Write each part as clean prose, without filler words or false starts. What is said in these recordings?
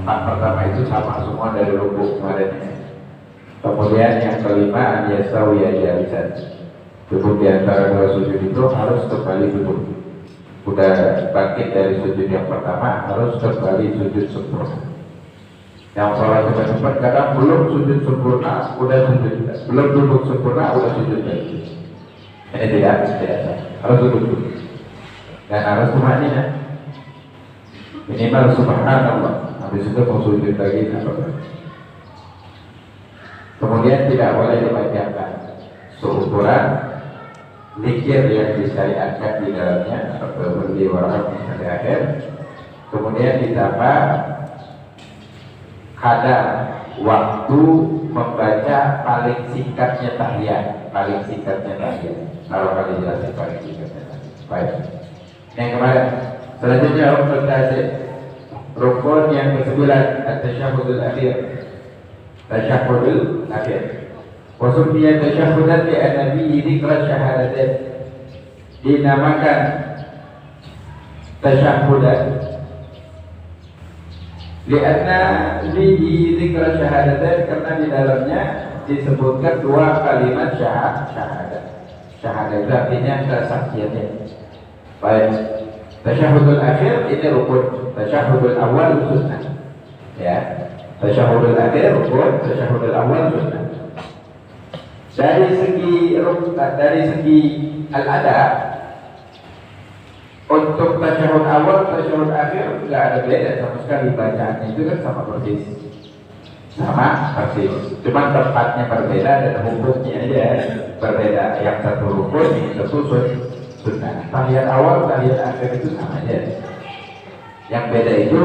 empat pertama itu sama semua dari rukuk kemarin. Kemudian yang kelima an-yastawiya jalisan, duduk di antara dua sujud itu harus kembali duduk. Udah bangkit dari sujud yang pertama harus kembali sujud sempurna. Yang sholat cepat-cepat kadang belum sujud sempurna udah sujud, belum duduk sempurna udah sujud lagi. Ini tidak harus duduk dan harus tumanina minimal subhanallah, habis itu mau sujud lagi. Kemudian tidak boleh dibacakan seukuran zikir yang disyariatkan di dalamnya atau berdiwarang sampai akhir. Kemudian ditambah kadar waktu membaca paling singkatnya tahiyat, kalau kali jelasin paling singkatnya tahiyat. Baik. Yang kemarin selanjutnya rukun tasik, rukun yang ke-9 at-tasyahhudul akhir. Tasyahhudul akhir. Wasufiyat tasyahudan di an-nabi dzikra syahadatain. Dinamakan tasyahudan lianna fihi dzikra syahadatain, karena di dalamnya disebutkan dua kalimat syahadat. Syahadat itu artinya kesaksiannya. Baik. Tasyahudul akhir ini rukun. Tasyahudul awal sunnah. Ya. Tasyahudul akhir rukun, tasyahudul awal sunnah. Dari segi al-adab, untuk tasyahud awal, tasyahud akhir nggak ada beda sama sekali, bacaannya itu kan sama persis. Cuma tempatnya berbeda dan hukumnya aja berbeda. Yang satu rukun, yang satu sunnah. Tahiyat awal, tahiyat akhir itu sama aja. Yang beda itu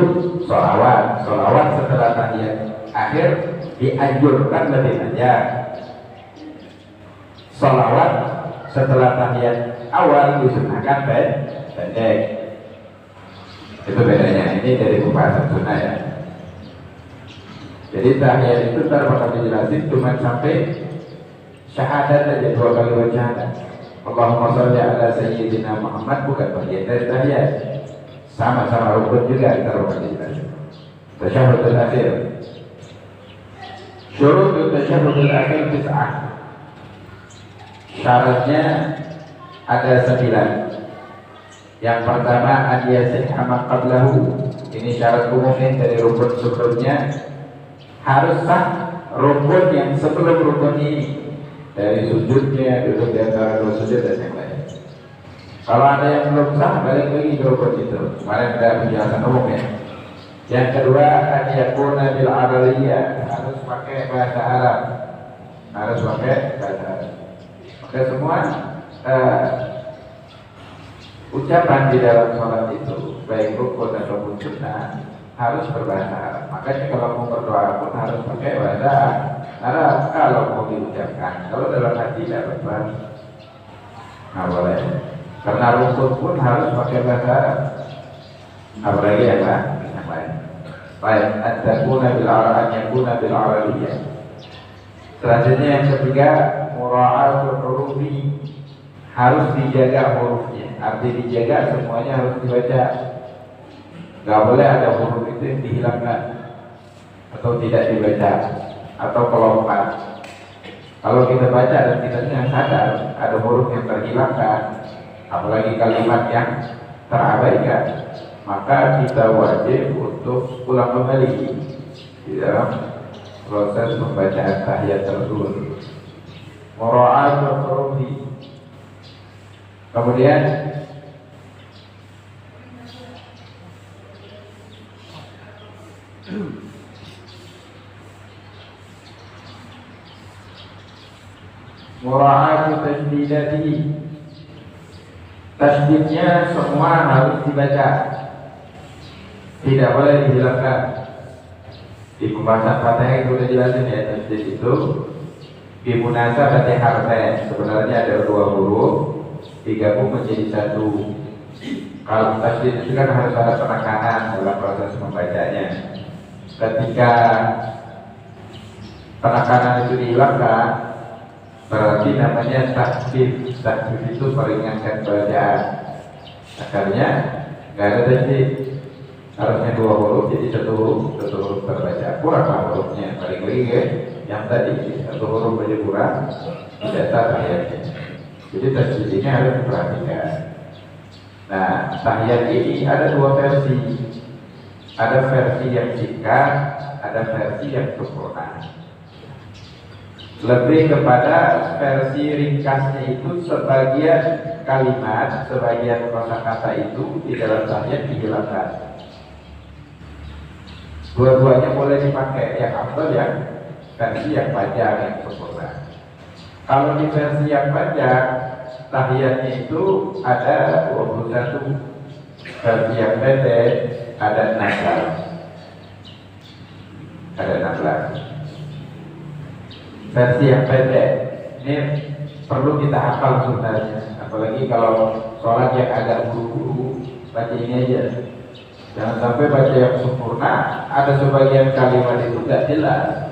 sholawat. Sholawat setelah tahiyat akhir dianjurkan lebih panjang. Sholawat setelah tahiyat awal disunahkan pendek. Itu bedanya. Ini dari pembahasan sunnah ya. Jadi tahiyat itu ntar bakal dijelasin cuma sampai syahadat aja, 2 kali baca syahadat. Allahumma sholli ala sayyidina Muhammad bukan bagian dari tahiyat. Sama-sama rukun juga ntar bakal dijelasin. Tasyahudul akhir. Syurut tasyahudul akhir 9. Syaratnya ada 9. Yang pertama an-yasihha ma qablahu. Ini syarat umumnya dari rukun sebelumnya. Harus sah rukun yang sebelum rukun ini, dari sujudnya, duduk di antara dua sujud dan yang lain. Kalau ada yang belum sah, balik lagi ke rukun itu. Kemarin ada penjelasan umum ya. Yang kedua an yakuna bil arabiyah, harus pakai bahasa Arab. Maka semua ucapan di dalam sholat itu, baik rukun ataupun sunnah, harus berbahasa Arab. Makanya kalau mau berdoa pun harus pakai bahasa Arab kalau mau diucapkan. Kalau dalam hati tidak berbahasa, nggak boleh. Karena rukun pun harus pakai bahasa Arab. Apalagi yang lain. Baik, at-takuna bil arabiyah. Selanjutnya yang ketiga, mura'atul hurufi, harus dijaga hurufnya. Arti dijaga semuanya harus dibaca. Gak boleh ada huruf itu yang dihilangkan atau tidak dibaca atau kelompat. Kalau kita baca dan kita sadar ada huruf yang terhilangkan, apalagi kalimat yang terabaikan, maka kita wajib untuk ulang kembali di dalam proses pembacaan tahiyat tersebut. Mura'atul hurufi. Kemudian mura'atu tasdidatihi, tasdidnya semua harus dibaca, tidak boleh dihilangkan. Di pembahasan Fatihah itu sudah jelasin ya, tasdid itu bimunasabati harfain, sebenarnya ada 2 huruf digabung menjadi 1. Kalau tasdid itu kan harus ada penekanan dalam proses membacanya. Ketika penekanan itu dihilangkan, berarti namanya tasdid. Tasdid itu meringankan bacaan. Akhirnya nggak ada tasdid. Harusnya 2 huruf, jadi satu huruf terbaca. Kurang lah hurufnya, balik lagi ya. Yang tadi satu huruf aja kurang, tidak sah tahiyatnya. Jadi tasbihnya harus diperhatikan. Nah, tahiyat ini ada 2 versi. Ada versi yang singkat, ada versi yang sempurna. Lebih kepada versi ringkasnya itu sebagian kalimat, sebagian kosakata itu di dalam tahiyat dihilangkan. Dua-duanya boleh dipakai, yang afdal yang versi yang panjang yang sempurna. Kalau di versi yang panjang, tahiyatnya itu ada 21, versi yang pendek ada 16. Ada 16. Versi yang pendek ini perlu kita hafal sebenarnya, apalagi kalau sholat yang agak buru-buru, baca ini aja. Jangan sampai baca yang sempurna, ada sebagian kalimat itu nggak jelas,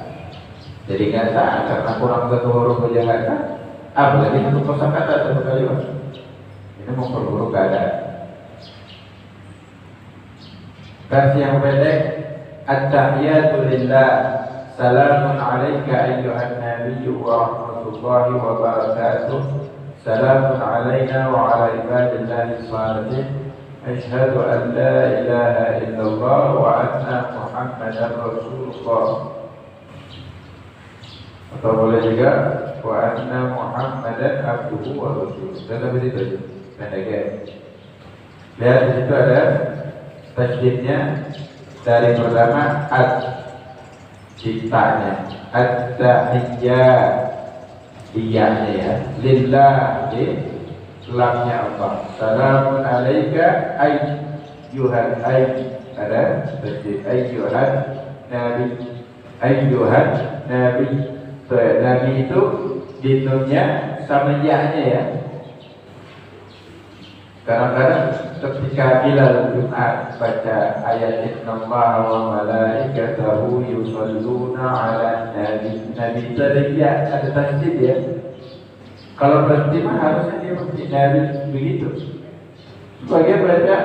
jadi nggak sah karena kurang satu huruf aja nggak sah. Apalagi satu kosakata satu kalimat, ini memperburuk keadaan. Versi yang pendek, at-tahiyatu lillah, salamun alaika ayyuhan nabiyyu wa rahmatullahi wa barakatuh, salamun alaina wa ala ibadillahi shalihin, asyhadu an la ilaha illallah wa anna muhammadan rasulullah. Atau boleh juga wa anna muhammadan abduhu wa rasuluh. Dan sampai situ aja, pendek ya. Lihat di situ ada tasydidnya. Dari pertama ad, ciptanya, at-tahiyyat, iyanya ya, lillah, lamnya Allah, salamun alaika ayyuhan, ada tasydid ayyuhan nabi, ayyuhan nabi. Nabi itu dinunnya sama ya-nya ya. Kadang-kadang ketika Bilal Jumat baca ayat innallaha wa malaikatahu yusholluna 'alan nabi, nabi itu ada ya, ada tasydid ya. Kalau berhenti mah harusnya dia berhenti nabi begitu. Sebagian baca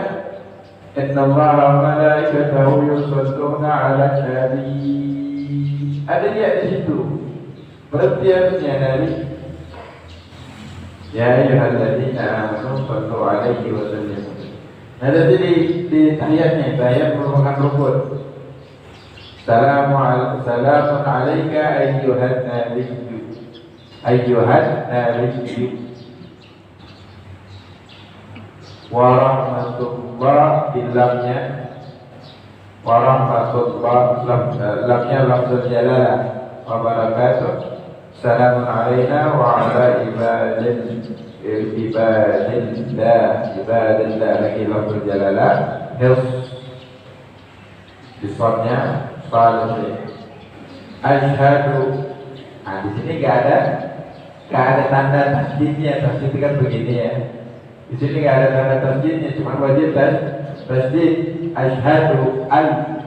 innallaha wa malaikatahu yusholluna 'alan nabi, ada ya di situ. Berarti harusnya nabi. Ya ayyuhalladzina amanu shallu 'alaihi wa sallimu. Nah, jadi di tahiyatnya, tahiyat merupakan rukun. Salamun 'alaika ayyuhan nabiyyu, ayyuhan nabiyyu wa rahmatullah, billamnya wa rahmatullah, lamnya lafzul jalalah, wa barakatuh. Salamun alaina wa ala ibadillah lagi lafzul jalalah, disebutnya salih. Asyhadu. Nah, di sini nggak ada tanda tasydidnya. Tasydid kan begini ya. Di sini nggak ada tanda tasydidnya, cuma wajib tasydid. Asyhadu al.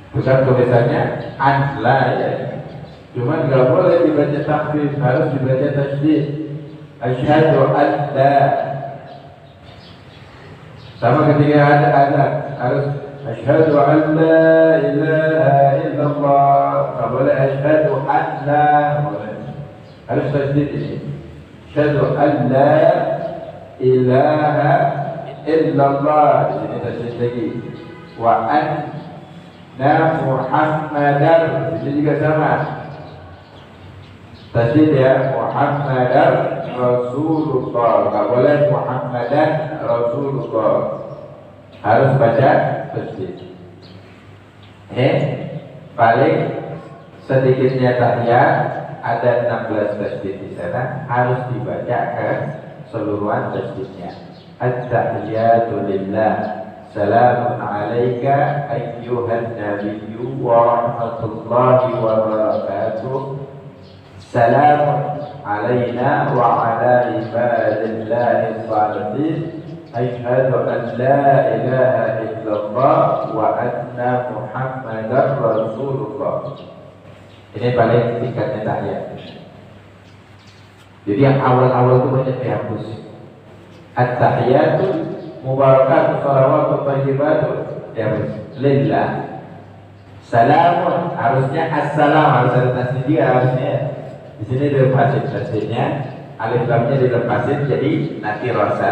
Bukan tulisannya an la ya. Cuma nggak boleh dibaca takhfif, harus dibaca tasydid. Asyhadu an la. Sama ketika ada azan harus asyhadu an la ilaha illallah. Nggak boleh asyhadu an la, boleh. Harus tasydid ini. Asyhadu an la ilaha illallah. Di sini tasydid lagi. Wa anna muhammadar. Di sini juga sama. Tasydid ya, Muhammadar Rasulullah. Nggak boleh Muhammadan Rasulullah, harus baca tasydid. Paling sedikitnya tahiyat ada 16 tasydid di sana, harus dibaca keseluruhan tasydidnya. At-tahiyatu lillah, salamun alaika ayyuhan nabiyyu wa rahmatullahi wa barakatuh. Salamun alaina wa ala ibadillahi shalihin. Asyhadu an la ilaha illallah wa anna muhammadar rasulullah. Ini paling singkatnya tahiyat. Jadi yang awal-awal itu banyak dihapus. At-tahiyatu mubarakatuh salawatu thayyibatu ya lillah. Salamun harusnya assalam, harus ada tasdid juga harusnya. Di sini dilepasin tasdidnya, alif lamnya dilepasin jadi nanti rasa.